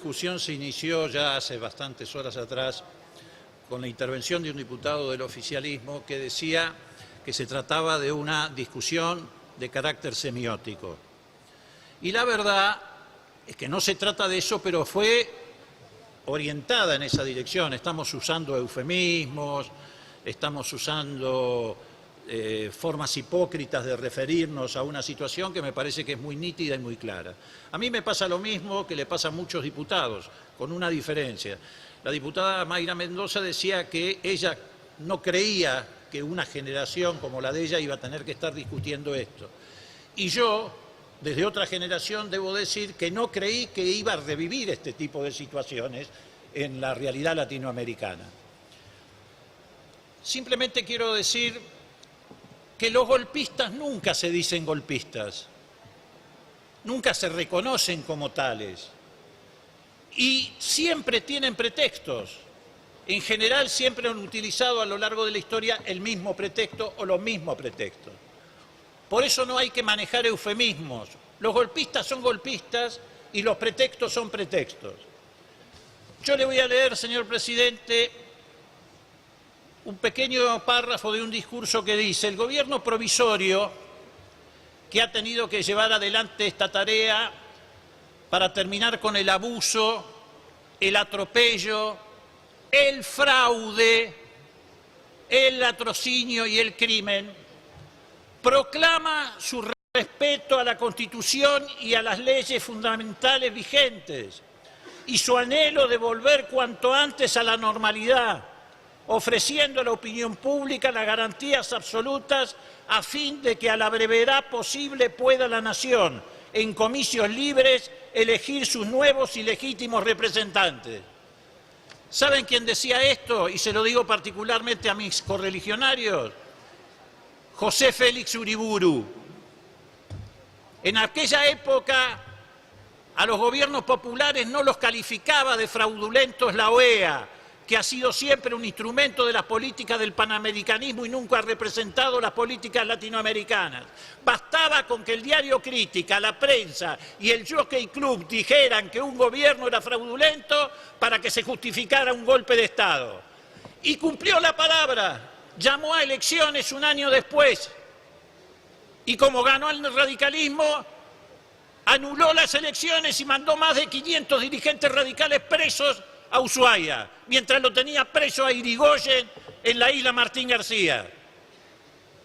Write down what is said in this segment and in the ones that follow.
discusión se inició ya hace bastantes horas atrás con la intervención de un diputado del oficialismo que decía que se trataba de una discusión de carácter semiótico. Y la verdad es que no se trata de eso, pero fue orientada en esa dirección. Estamos usando eufemismos, estamos usando formas hipócritas de referirnos a una situación que me parece que es muy nítida y muy clara. A mí me pasa lo mismo que le pasa a muchos diputados, con una diferencia. La diputada Mayra Mendoza decía que ella no creía que una generación como la de ella iba a tener que estar discutiendo esto. Y yo, desde otra generación, debo decir que no creí que iba a revivir este tipo de situaciones en la realidad latinoamericana. Simplemente quiero decir que los golpistas nunca se dicen golpistas, nunca se reconocen como tales y siempre tienen pretextos. En general siempre han utilizado a lo largo de la historia el mismo pretexto o los mismos pretextos. Por eso no hay que manejar eufemismos. Los golpistas son golpistas y los pretextos son pretextos. Yo le voy a leer, señor presidente, un pequeño párrafo de un discurso que dice: el gobierno provisorio que ha tenido que llevar adelante esta tarea para terminar con el abuso, el atropello, el fraude, el latrocinio y el crimen, proclama su respeto a la Constitución y a las leyes fundamentales vigentes y su anhelo de volver cuanto antes a la normalidad, ofreciendo a la opinión pública las garantías absolutas a fin de que a la brevedad posible pueda la nación, en comicios libres, elegir sus nuevos y legítimos representantes. ¿Saben quién decía esto? Y se lo digo particularmente a mis correligionarios. José Félix Uriburu. En aquella época a los gobiernos populares no los calificaba de fraudulentos la OEA, que ha sido siempre un instrumento de las políticas del panamericanismo y nunca ha representado las políticas latinoamericanas. Bastaba con que el diario Crítica, la prensa y el Jockey Club dijeran que un gobierno era fraudulento para que se justificara un golpe de Estado. Y cumplió la palabra, llamó a elecciones un año después y como ganó el radicalismo, anuló las elecciones y mandó más de 500 dirigentes radicales presos a Ushuaia, mientras lo tenía preso a Irigoyen en la isla Martín García.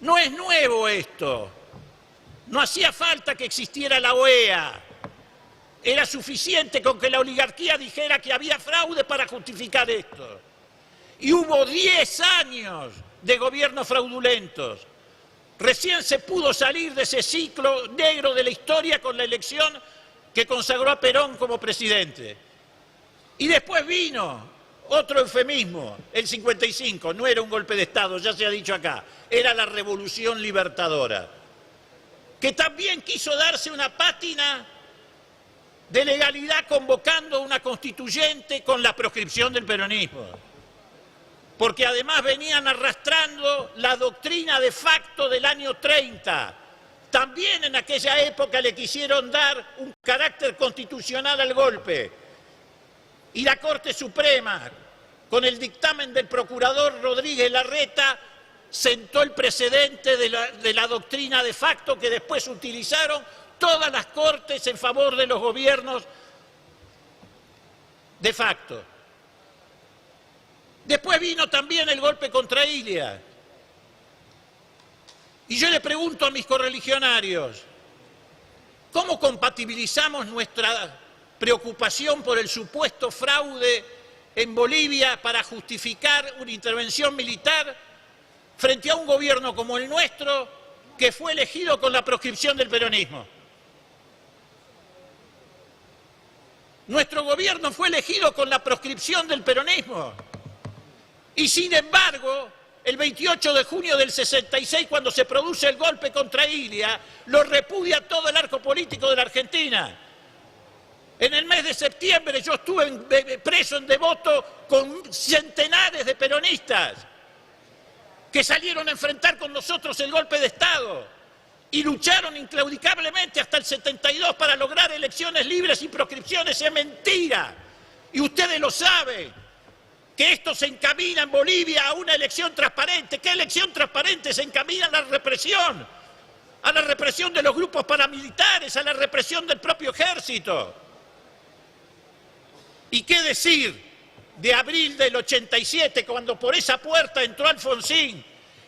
No es nuevo esto. No hacía falta que existiera la OEA. Era suficiente con que la oligarquía dijera que había fraude para justificar esto. Y hubo 10 años de gobiernos fraudulentos. Recién se pudo salir de ese ciclo negro de la historia con la elección que consagró a Perón como presidente. Y después vino otro eufemismo, el 55, no era un golpe de Estado, ya se ha dicho acá, era la Revolución Libertadora, que también quiso darse una pátina de legalidad convocando una constituyente con la proscripción del peronismo, porque además venían arrastrando la doctrina de facto del año 30. También en aquella época le quisieron dar un carácter constitucional al golpe. Y la Corte Suprema, con el dictamen del procurador Rodríguez Larreta, sentó el precedente de la doctrina de facto que después utilizaron todas las cortes en favor de los gobiernos de facto. Después vino también el golpe contra Ilia. Y yo le pregunto a mis correligionarios, ¿cómo compatibilizamos nuestra preocupación por el supuesto fraude en Bolivia para justificar una intervención militar frente a un gobierno como el nuestro que fue elegido con la proscripción del peronismo? Nuestro gobierno fue elegido con la proscripción del peronismo y sin embargo el 28 de junio del 66, cuando se produce el golpe contra Ilia, lo repudia todo el arco político de la Argentina. En el mes de septiembre yo estuve preso en Devoto con centenares de peronistas que salieron a enfrentar con nosotros el golpe de Estado y lucharon inclaudicablemente hasta el 72 para lograr elecciones libres y proscripciones. Es mentira. Y ustedes lo saben, que esto se encamina en Bolivia a una elección transparente. ¿Qué elección transparente? Se encamina a la represión de los grupos paramilitares, a la represión del propio ejército. ¿Y qué decir de abril del 87, cuando por esa puerta entró Alfonsín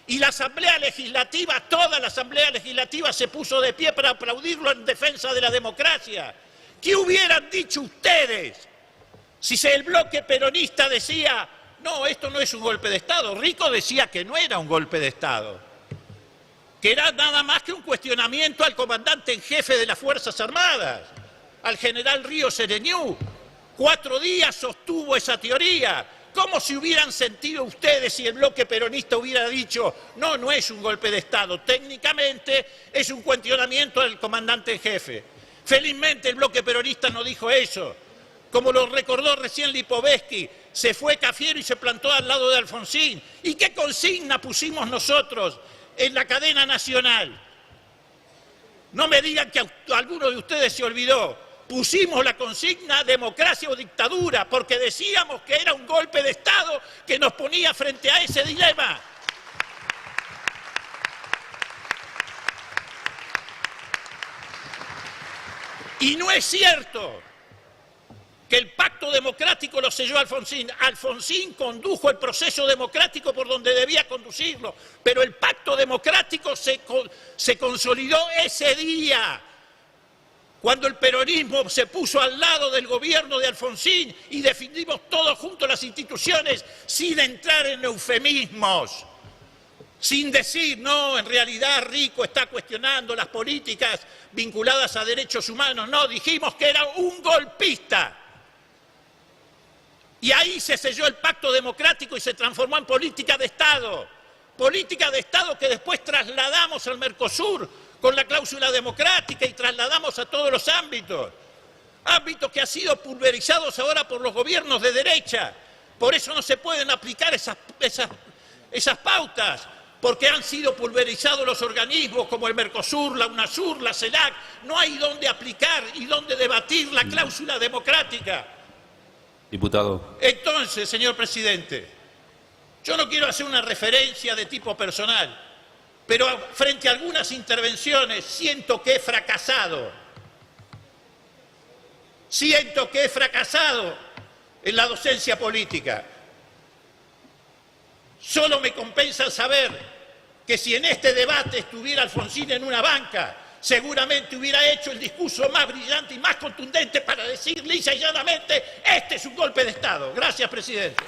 y la Asamblea Legislativa, toda la Asamblea Legislativa se puso de pie para aplaudirlo en defensa de la democracia? ¿Qué hubieran dicho ustedes si el bloque peronista decía, no, esto no es un golpe de Estado? Rico decía que no era un golpe de Estado, que era nada más que un cuestionamiento al comandante en jefe de las Fuerzas Armadas, al general Ríos Sereñú. 4 días sostuvo esa teoría. ¿Cómo se hubieran sentido ustedes si el bloque peronista hubiera dicho, no, no es un golpe de Estado, técnicamente es un cuestionamiento al comandante en jefe? Felizmente el bloque peronista no dijo eso. Como lo recordó recién Lipovetsky, se fue Cafiero y se plantó al lado de Alfonsín. ¿Y qué consigna pusimos nosotros en la cadena nacional? No me digan que alguno de ustedes se olvidó. Pusimos la consigna democracia o dictadura, porque decíamos que era un golpe de Estado que nos ponía frente a ese dilema. Y no es cierto que el pacto democrático lo selló Alfonsín. Alfonsín condujo el proceso democrático por donde debía conducirlo, pero el pacto democrático se consolidó ese día, cuando el peronismo se puso al lado del gobierno de Alfonsín y defendimos todos juntos las instituciones sin entrar en eufemismos, sin decir, no, en realidad Rico está cuestionando las políticas vinculadas a derechos humanos. No, dijimos que era un golpista. Y ahí se selló el pacto democrático y se transformó en política de Estado. Política de Estado que después trasladamos al Mercosur con la cláusula democrática y trasladamos a todos los ámbitos. Ámbitos que han sido pulverizados ahora por los gobiernos de derecha. Por eso no se pueden aplicar esas pautas, porque han sido pulverizados los organismos como el Mercosur, la UNASUR, la CELAC. No hay dónde aplicar y dónde debatir la cláusula democrática. Diputado. Entonces, señor presidente, yo no quiero hacer una referencia de tipo personal, pero frente a algunas intervenciones siento que he fracasado. Siento que he fracasado en la docencia política. Solo me compensa saber que si en este debate estuviera Alfonsín en una banca, seguramente hubiera hecho el discurso más brillante y más contundente para decir lisa y llanamente, este es un golpe de Estado. Gracias, presidente.